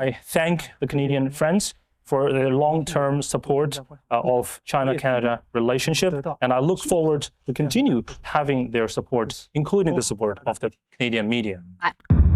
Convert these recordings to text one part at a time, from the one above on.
I thank the Canadian friends for their long-term support of China-Canada relationship, and I look forward to continue having their support, including the support of the Canadian media.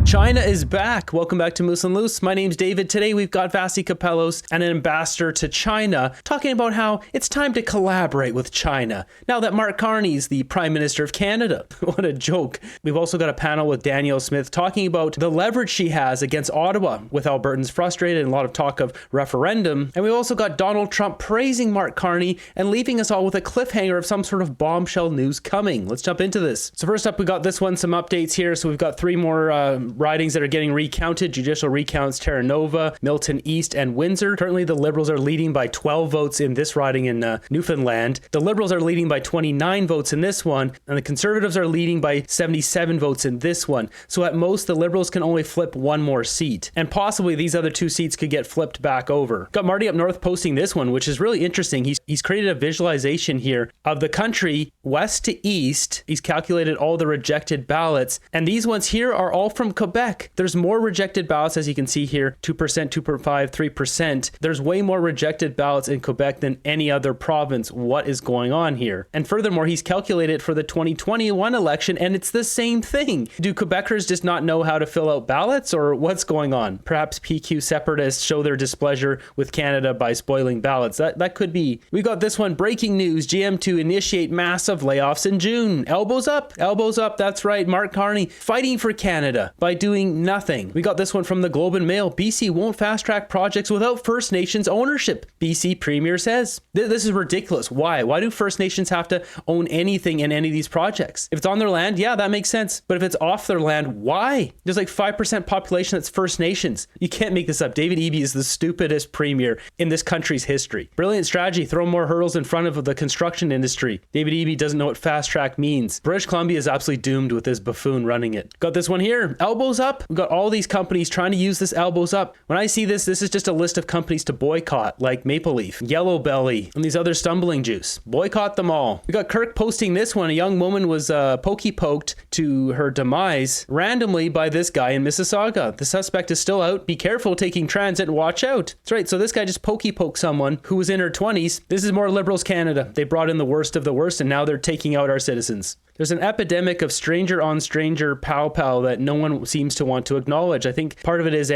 China is back. Welcome back to Moose and Loose. My name's David. Today we've got Vasi Capellos and an ambassador to China talking about how it's time to collaborate with China now that Mark Carney's the Prime Minister of Canada. What a joke. We've also got a panel with Danielle Smith talking about the leverage she has against Ottawa with Albertans frustrated and a lot of talk of referendum. And we've also got Donald Trump praising Mark Carney and leaving us all with a cliffhanger of some sort of bombshell news coming. Let's jump into this. So first up, we got this one, some updates here. So we've got three more ridings that are getting recounted. Judicial recounts: Terra Nova, Milton East, and Windsor. Currently, the Liberals are leading by 12 votes in this riding in Newfoundland. The Liberals are leading by 29 votes in this one, and the Conservatives are leading by 77 votes in this one. So at most, the Liberals can only flip one more seat, and possibly these other two seats could get flipped back over. Got Marty up north posting this one, which is really interesting. He's created a visualization here of the country west to east. He's calculated all the rejected ballots, and these ones here are all from Quebec. There's more rejected ballots, as you can see here, 2%, 2.5%, 3%. There's way more rejected ballots in Quebec than any other province. What is going on here? And furthermore, he's calculated for the 2021 election, and it's the same thing. Do Quebecers just not know how to fill out ballots, or what's going on? Perhaps PQ separatists show their displeasure with Canada by spoiling ballots. That could be. We got this one, breaking news: GM to initiate massive layoffs in June. Elbows up, elbows up. That's right. Mark Carney fighting for Canada by doing nothing. We got this one from the Globe and Mail. BC won't fast-track projects without First Nations ownership, BC Premier says. This is ridiculous. Why? Why do First Nations have to own anything in any of these projects? If it's on their land, yeah, that makes sense. But if it's off their land, why? There's like 5% population that's First Nations. You can't make this up. David Eby is the stupidest premier in this country's history. Brilliant strategy. Throw more hurdles in front of the construction industry. David Eby doesn't know what fast-track means. British Columbia is absolutely doomed with this buffoon running it. Got this one here. Elbows up. We've got all these companies trying to use this elbows up. When I see this is just a list of companies to boycott, like Maple Leaf, Yellow Belly, and these other stumbling juice. Boycott them all. We got Kirk posting this one. A young woman was pokey-poked to her demise randomly by this guy in Mississauga. The suspect is still out. Be careful taking transit and watch out. That's right. So this guy just pokey-poked someone who was in her 20s. This is more Liberals Canada. They brought in the worst of the worst, and now they're taking out our citizens. There's an epidemic of stranger on stranger pow that no one seems to want to acknowledge. I think part of it is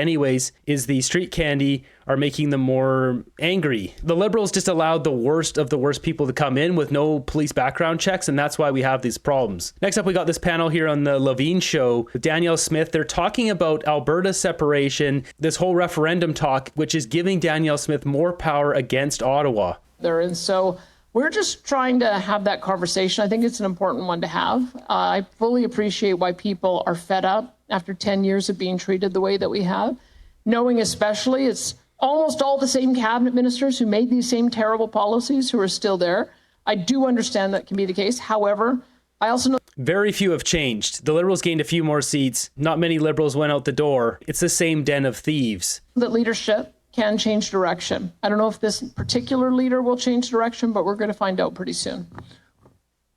the street candy are making them more angry. The Liberals just allowed the worst of the worst people to come in with no police background checks, and that's why we have these problems. Next up, we got this panel here on the Levine Show with Danielle Smith. They're talking about Alberta separation, this whole referendum talk, which is giving Danielle Smith more power against Ottawa. And so we're just trying to have that conversation. I think it's an important one to have. I fully appreciate why people are fed up after 10 years of being treated the way that we have, knowing especially it's almost all the same cabinet ministers who made these same terrible policies who are still there. I do understand that can be the case. However, I also know very few have changed. The Liberals gained a few more seats. Not many Liberals went out the door. It's the same den of thieves. that leadership can change direction. I don't know if this particular leader will change direction, but we're going to find out pretty soon.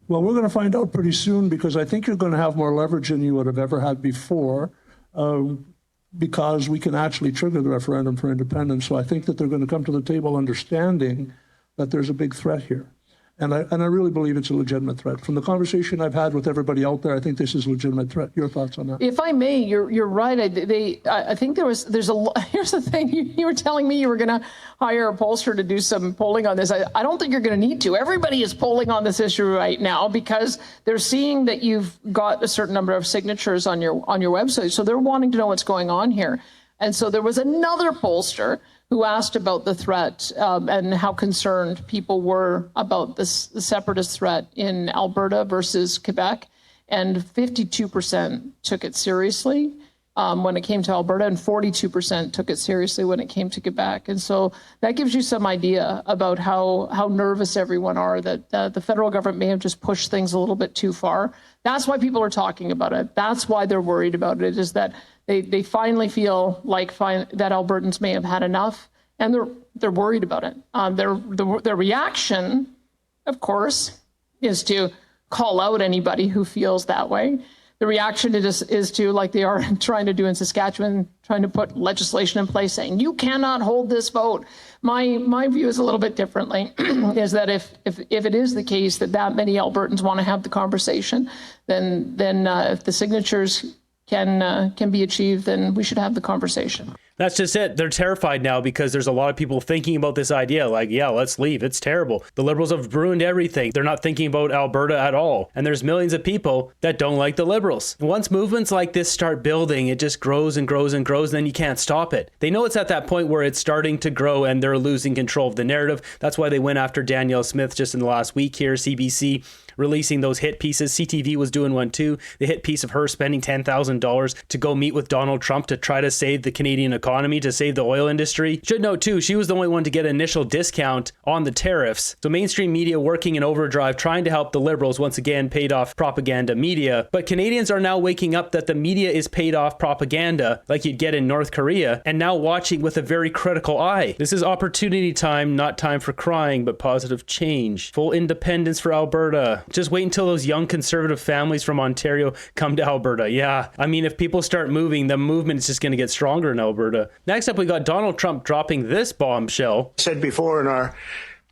Well, we're going to find out pretty soon because I think you're going to have more leverage than you would have ever had before because we can actually trigger the referendum for independence. So I think that they're going to come to the table understanding that there's a big threat here. And I really believe it's a legitimate threat. From the conversation I've had with everybody out there, I think this is a legitimate threat. Your thoughts on that? If I may, you're right. I think there's here's the thing. You were telling me you were going to hire a pollster to do some polling on this. I don't think you're going to need to. Everybody is polling on this issue right now because they're seeing that you've got a certain number of signatures on your website. So they're wanting to know what's going on here. And so there was another pollster who asked about the threat and how concerned people were about the separatist threat in Alberta versus Quebec. And 52% took it seriously when it came to Alberta, and 42% took it seriously when it came to Quebec. And so that gives you some idea about how nervous everyone are that the federal government may have just pushed things a little bit too far. That's why people are talking about it. That's why they're worried about it, is that they finally feel like that Albertans may have had enough, and they're worried about it. Their reaction, of course, is to call out anybody who feels that way. the reaction is to, like they are trying to do in Saskatchewan, trying to put legislation in place saying you cannot hold this vote. My view is a little bit differently, is that if it is the case that many Albertans want to have the conversation, then if the signatures can be achieved, then we should have the conversation. That's just it. They're terrified now because there's a lot of people thinking about this idea like, yeah, let's leave. It's terrible. The Liberals have ruined everything. They're not thinking about Alberta at all. And there's millions of people that don't like the Liberals. And once movements like this start building, it just grows and grows and grows, and then you can't stop it. They know it's at that point where it's starting to grow and they're losing control of the narrative. That's why they went after Danielle Smith just in the last week here, CBC releasing those hit pieces. CTV was doing one too. The hit piece of her spending $10,000 to go meet with Donald Trump to try to save the Canadian economy, to save the oil industry. Should note too, she was the only one to get an initial discount on the tariffs. So mainstream media working in overdrive, trying to help the Liberals, once again paid off propaganda media. But Canadians are now waking up that the media is paid off propaganda like you'd get in North Korea, and now watching with a very critical eye. This is opportunity time, not time for crying, but positive change. Full independence for Alberta. Just wait until those young conservative families from Ontario come to Alberta. Yeah, I mean, if people start moving, the movement is just going to get stronger in Alberta. Next up, we got Donald Trump dropping this bombshell. I said before in our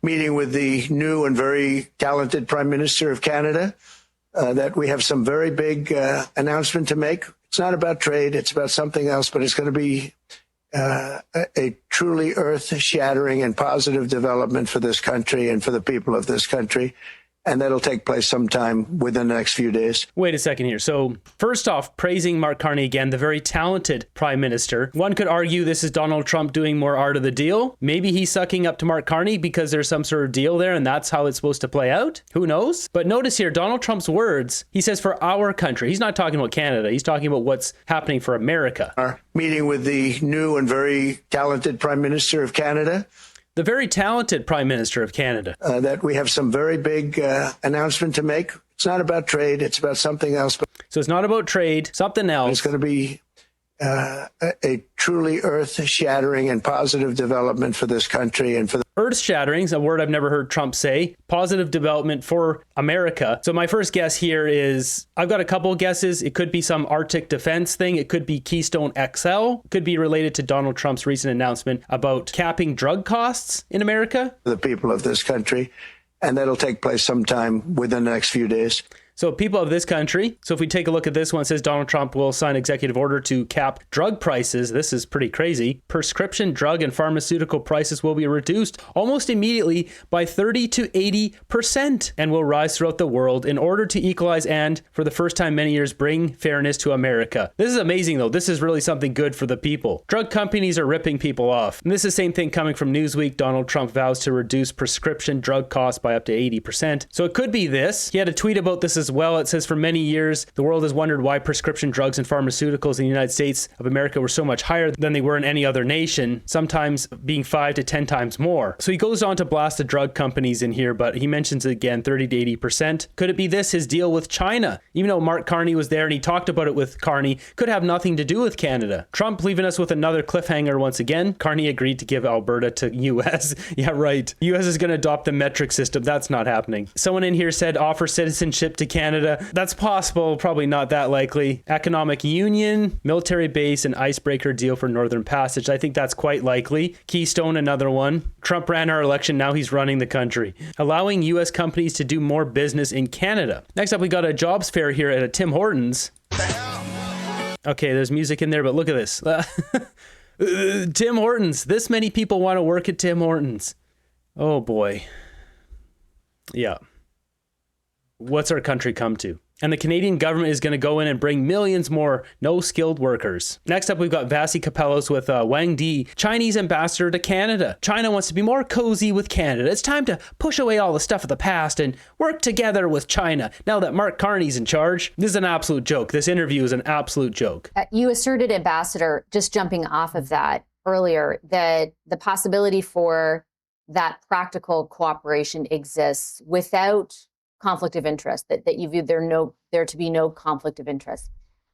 meeting with the new and very talented Prime Minister of Canada that we have some very big announcement to make. It's not about trade, it's about something else, but it's going to be a truly earth-shattering and positive development for this country and for the people of this country. And that'll take place sometime within the next few days. Wait a second here. So first off, praising Mark Carney again, the very talented prime minister. One could argue this is Donald Trump doing more art of the deal. Maybe he's sucking up to Mark Carney because there's some sort of deal there and that's how it's supposed to play out. Who knows? But notice here, Donald Trump's words, he says for our country. He's not talking about Canada. He's talking about what's happening for America. Our meeting with the new and very talented Prime Minister of Canada. The very talented Prime Minister of Canada. That we have some very big announcement to make. It's not about trade. It's about something else. So it's not about trade, something else. It's going to be a truly earth-shattering and positive development for this country and for the earth-shattering is a word I've never heard Trump say. Positive development for America. So my first guess here is, I've got a couple of guesses. It could be some Arctic defense thing. It could be Keystone XL. It could be related to Donald Trump's recent announcement about capping drug costs in America. The people of this country. And that'll take place sometime within the next few days. So people of this country. So if we take a look at this one, it says Donald Trump will sign executive order to cap drug prices. This is pretty crazy. Prescription drug and pharmaceutical prices will be reduced almost immediately by 30 to 80% and will rise throughout the world in order to equalize and, for the first time in many years, bring fairness to America. This is amazing though. This is really something good for the people. Drug companies are ripping people off. And this is the same thing coming from Newsweek. Donald Trump vows to reduce prescription drug costs by up to 80%. So it could be this. He had a tweet about this as well. It says, for many years, the world has wondered why prescription drugs and pharmaceuticals in the United States of America were so much higher than they were in any other nation, sometimes being 5 to 10 times more. So he goes on to blast the drug companies in here, but he mentions it again, 30 to 80%. Could it be this, his deal with China? Even though Mark Carney was there and he talked about it with Carney, could have nothing to do with Canada. Trump leaving us with another cliffhanger once again. Carney agreed to give Alberta to US. Yeah, right. US is going to adopt the metric system. That's not happening. Someone in here said offer citizenship to Canada. That's possible, probably not that likely. Economic union, military base, and icebreaker deal for Northern Passage. I think that's quite likely. Keystone, another one. Trump ran our election, now he's running the country. Allowing US companies to do more business in Canada. Next up, we got a jobs fair here at a Tim Hortons. Okay, there's music in there, but look at this. Tim Hortons. This many people want to work at Tim Hortons. Oh boy. Yeah. What's our country come to? And the Canadian government is going to go in and bring millions more no-skilled workers. Next up, we've got Vasi Kapelos with Wang Di, Chinese ambassador to Canada. China wants to be more cozy with Canada. It's time to push away all the stuff of the past and work together with China now that Mark Carney's in charge. This is an absolute joke. This interview is an absolute joke. You asserted, Ambassador, just jumping off of that earlier, that the possibility for that practical cooperation exists without conflict of interest, that you view there to be no conflict of interest.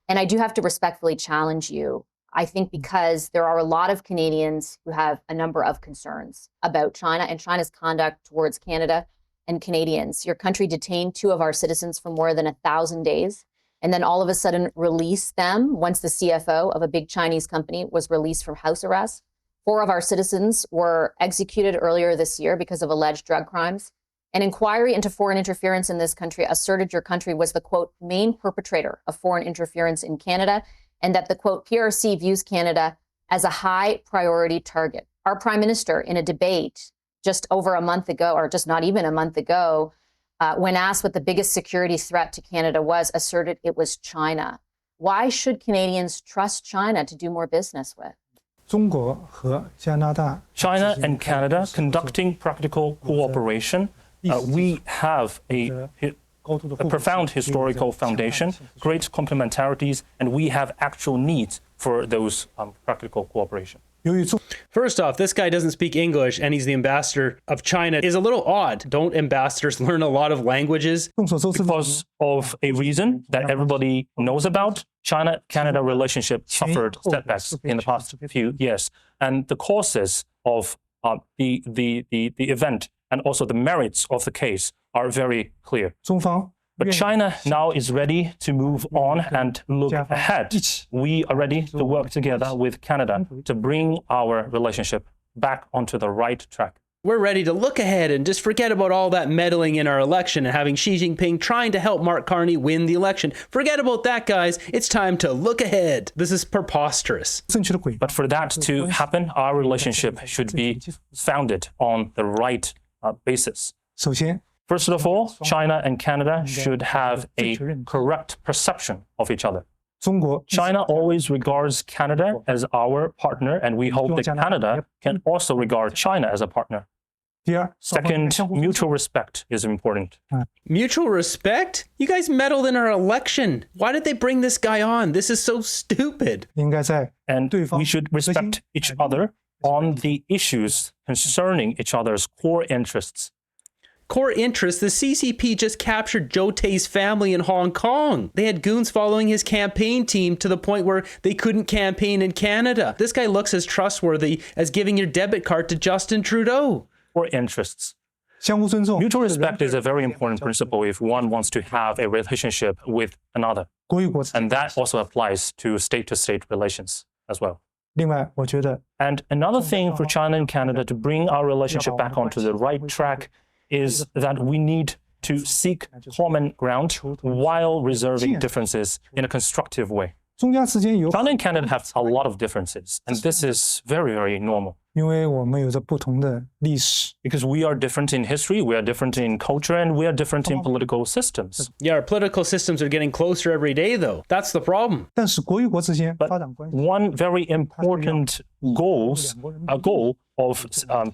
And I do have to respectfully challenge you. I think because there are a lot of Canadians who have a number of concerns about China and China's conduct towards Canada and Canadians. Your country detained 2 of our citizens for more than 1,000 days. and then all of a sudden release them once the CFO of a big Chinese company was released from house arrest. 4 of our citizens were executed earlier this year because of alleged drug crimes. An inquiry into foreign interference in this country asserted your country was the, quote, main perpetrator of foreign interference in Canada, and that the, quote, PRC views Canada as a high priority target. Our prime minister, in a debate just over a month ago, or just not even a month ago, when asked what the biggest security threat to Canada was, asserted it was China. Why should Canadians trust China to do more business with? China and Canada conducting practical cooperation. We have a profound historical foundation, great complementarities, and we have actual needs for those practical cooperation. First off, this guy doesn't speak English and he's the ambassador of China is a little odd. Don't ambassadors learn a lot of languages? Because of a reason that everybody knows about, China-Canada relationship suffered setbacks in the past few years. And the causes of the event and also the merits of the case are very clear. But China now is ready to move on and look ahead. We are ready to work together with Canada to bring our relationship back onto the right track. We're ready to look ahead and just forget about all that meddling in our election and having Xi Jinping trying to help Mark Carney win the election. Forget about that, guys. It's time to look ahead. This is preposterous. But for that to happen, our relationship should be founded on the right basis. First of all, China and Canada should have a correct perception of each other. China always regards Canada as our partner, and we hope that Canada can also regard China as a partner. Second, mutual respect is important. Mutual respect? You guys meddled in our election. Why did they bring this guy on? This is so stupid. And we should respect each other on the issues concerning each other's core interests. Core interest, the CCP just captured Joe Tay's family in Hong Kong. They had goons following his campaign team to the point where they couldn't campaign in Canada. This guy looks as trustworthy as giving your debit card to Justin Trudeau. Core interests. Mutual respect is a very important principle if one wants to have a relationship with another. And that also applies to state-to-state relations as well. And another thing for China and Canada to bring our relationship back onto the right track is that we need to seek common ground while reserving differences in a constructive way. China and Canada have a lot of differences, and this is very, very normal. Because we are different in history, we are different in culture, and we are different in political systems. Yeah, our political systems are getting closer every day, though. That's the problem. But one very important goal of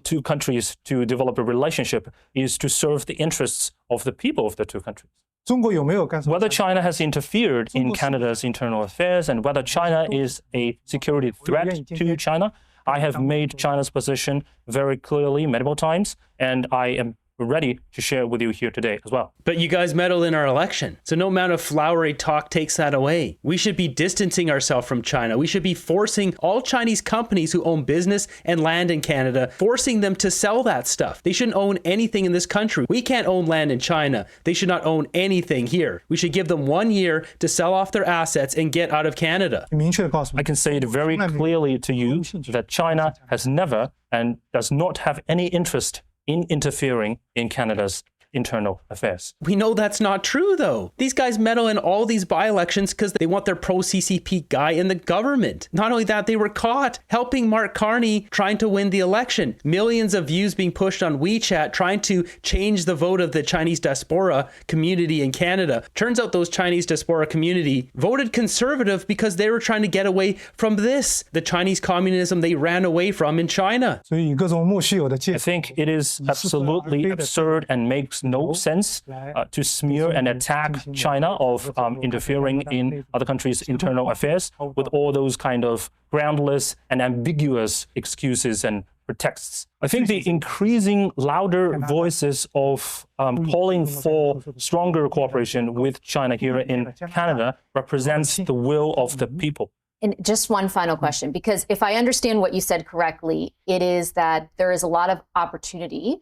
two countries to develop a relationship is to serve the interests of the people of the two countries. Whether China has interfered in Canada's internal affairs and whether China is a security threat to China, I have made China's position very clearly multiple times, and I am ready to share with you here today as well. But you guys meddled in our election, so no amount of flowery talk takes that away. We should be distancing ourselves from China. We should be forcing all Chinese companies who own business and land in Canada, forcing them to sell that stuff. They shouldn't own anything in this country. We can't own land in China. They should not own anything here. We should give them 1 year to sell off their assets and get out of Canada. I can say it very clearly to you that China has never and does not have any interest in interfering in Canada's internal affairs. We know that's not true, though. These guys meddle in all these by-elections because they want their pro-CCP guy in the government. Not only that, they were caught helping Mark Carney trying to win the election. Millions of views being pushed on WeChat trying to change the vote of the Chinese diaspora community in Canada. Turns out those Chinese diaspora community voted conservative because they were trying to get away from this, the Chinese communism they ran away from in China. I think it is absolutely absurd and makes no sense to smear and attack China of interfering in other countries' internal affairs with all those kind of groundless and ambiguous excuses and pretexts. I think the increasing louder voices of calling for stronger cooperation with China here in Canada represents the will of the people. And just one final question, because if I understand what you said correctly, it is that there is a lot of opportunity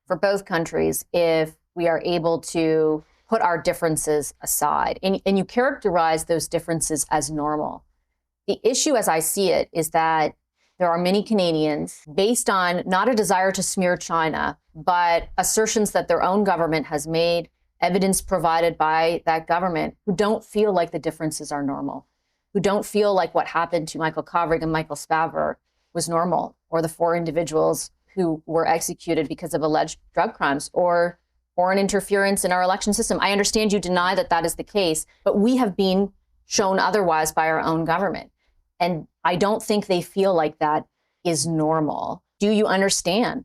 for both countries if we are able to put our differences aside. And you characterize those differences as normal. The issue, as I see it, is that there are many Canadians, based on not a desire to smear China, but assertions that their own government has made, evidence provided by that government, who don't feel like the differences are normal, who don't feel like what happened to Michael Kovrig and Michael Spavor was normal, or the 4 individuals who were executed because of alleged drug crimes or foreign interference in our election system. I understand you deny that that is the case, but we have been shown otherwise by our own government. And I don't think they feel like that is normal. Do you understand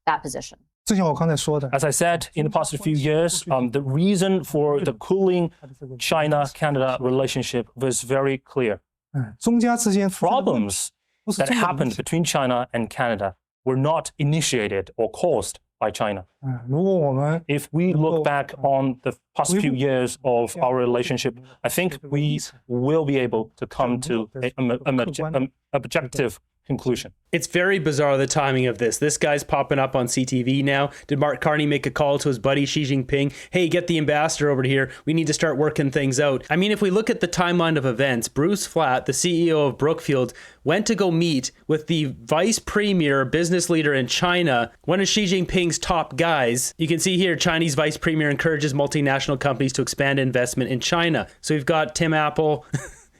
that position? As I said, in the past few years, the reason for the cooling China-Canada relationship was very clear. Problems that happened between China and Canada were not initiated or caused by China. If we look back on the past few years of our relationship, I think we will be able to come to an objective conclusion. It's very bizarre, the timing of this. This guy's popping up on CTV now. Did Mark Carney make a call to his buddy Xi Jinping? Hey, get the ambassador over here. We need to start working things out. I mean, if we look at the timeline of events, Bruce Flatt, the CEO of Brookfield, went to go meet with the vice premier business leader in China, one of Xi Jinping's top guys. You can see here, Chinese vice premier encourages multinational companies to expand investment in China. So we've got Tim Apple,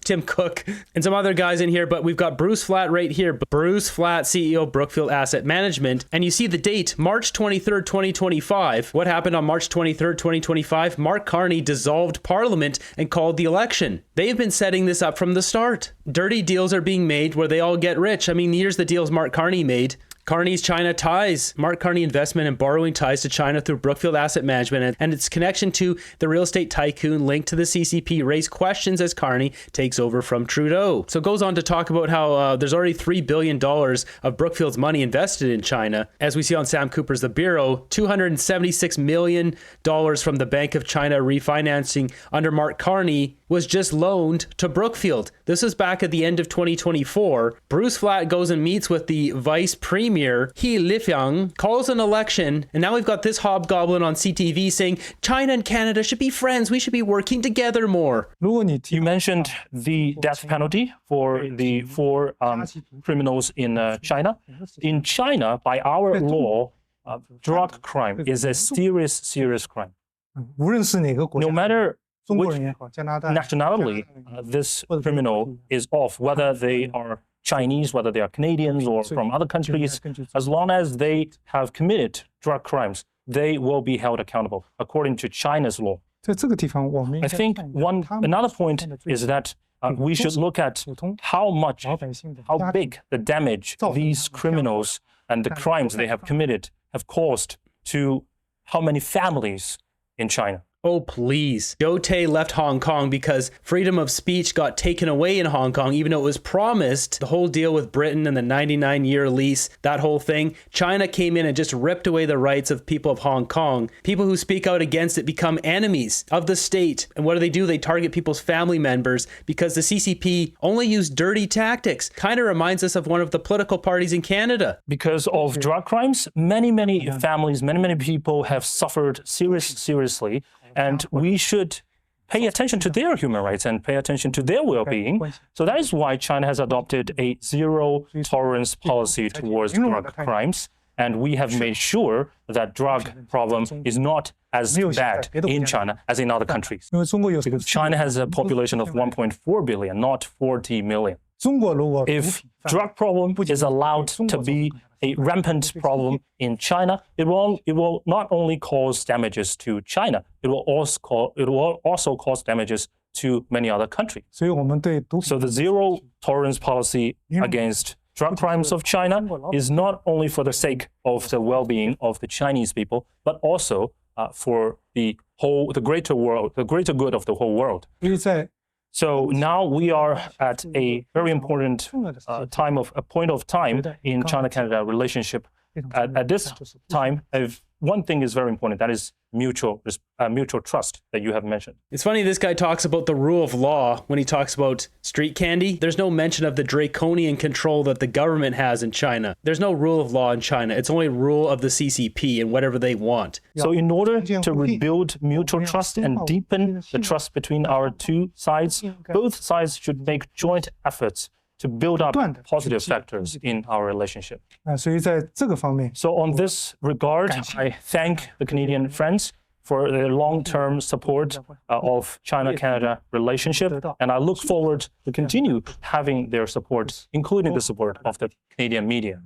Tim Cook, and some other guys in here, but we've got Bruce Flatt right here. Bruce Flatt, CEO of Brookfield Asset Management. And you see the date, March 23rd, 2025. What happened on March 23rd, 2025? Mark Carney dissolved Parliament and called the election. They've been setting this up from the start. Dirty deals are being made where they all get rich. I mean, here's the deals Mark Carney made. Carney's China ties. Mark Carney investment and borrowing ties to China through Brookfield Asset Management and its connection to the real estate tycoon linked to the CCP raised questions as Carney takes over from Trudeau. So it goes on to talk about how there's already $3 billion of Brookfield's money invested in China. As we see on Sam Cooper's The Bureau, $276 million from the Bank of China refinancing under Mark Carney was just loaned to Brookfield. This is back at the end of 2024. Bruce Flatt goes and meets with the vice premier, He Lifiang, calls an election, and now we've got this hobgoblin on CTV saying China and Canada should be friends. We should be working together more. You mentioned the death penalty for the 4 criminals in China. In China, by our law, drug crime is a serious crime. No matter which nationality this criminal is of, whether they are Chinese, whether they are Canadians or from other countries, as long as they have committed drug crimes, they will be held accountable according to China's law. I think another point is that we should look at how big the damage these criminals and the crimes they have committed have caused to how many families in China. Oh, please. Joe Tay left Hong Kong because freedom of speech got taken away in Hong Kong, even though it was promised. The whole deal with Britain and the 99-year lease, that whole thing. China came in and just ripped away the rights of people of Hong Kong. People who speak out against it become enemies of the state. And what do? They target people's family members because the CCP only use dirty tactics. Kind of reminds us of one of the political parties in Canada. Because of drug crimes, many families, many people have suffered seriously. And we should pay attention to their human rights and pay attention to their well-being. So that is why China has adopted a zero-tolerance policy towards drug crimes. And we have made sure that drug problem is not as bad in China as in other countries. Because China has a population of 1.4 billion, not 40 million. If drug problem is allowed to be a rampant problem in China, it will not only cause damages to China, it will also cause damages to many other countries. So the zero tolerance policy against drug crimes of China is not only for the sake of the well-being of the Chinese people, but also for the greater world, the greater good of the whole world. So now we are at a very important point of time in China-Canada relationship. at this time, if one thing is very important, that is mutual trust that you have mentioned. It's funny, this guy talks about the rule of law when he talks about street candy. There's no mention of the draconian control that the government has in China. There's no rule of law in China. It's only rule of the CCP and whatever they want. So in order to rebuild mutual trust and deepen the trust between our two sides, both sides should make joint efforts to build up positive factors in our relationship. 所以在这个方面， So on this regard, I thank the Canadian friends for their long-term support of China-Canada relationship, and I look forward to continue having their support, including the support of the Canadian media.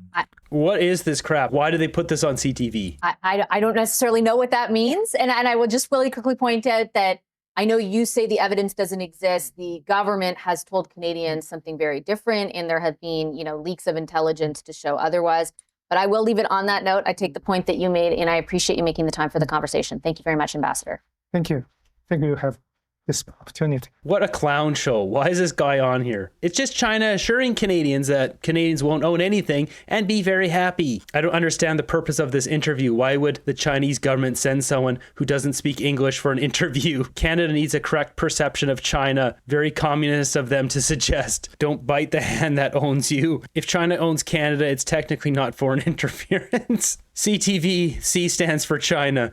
What is this crap? Why do they put this on CTV? I don't necessarily know what that means. And I will just really quickly point out that I know you say the evidence doesn't exist. The government has told Canadians something very different, and there have been, leaks of intelligence to show otherwise. But I will leave it on that note. I take the point that you made, and I appreciate you making the time for the conversation. Thank you very much, Ambassador. thank you. Thank you have this opportunity. What a clown show. Why is this guy on here? It's just China assuring Canadians that Canadians won't own anything and be very happy. I don't understand the purpose of this interview. Why would the Chinese government send someone who doesn't speak English for an interview? Canada needs a correct perception of China. Very communist of them to suggest, don't bite the hand that owns you. If China owns Canada, it's technically not foreign interference. CTV, C stands for China.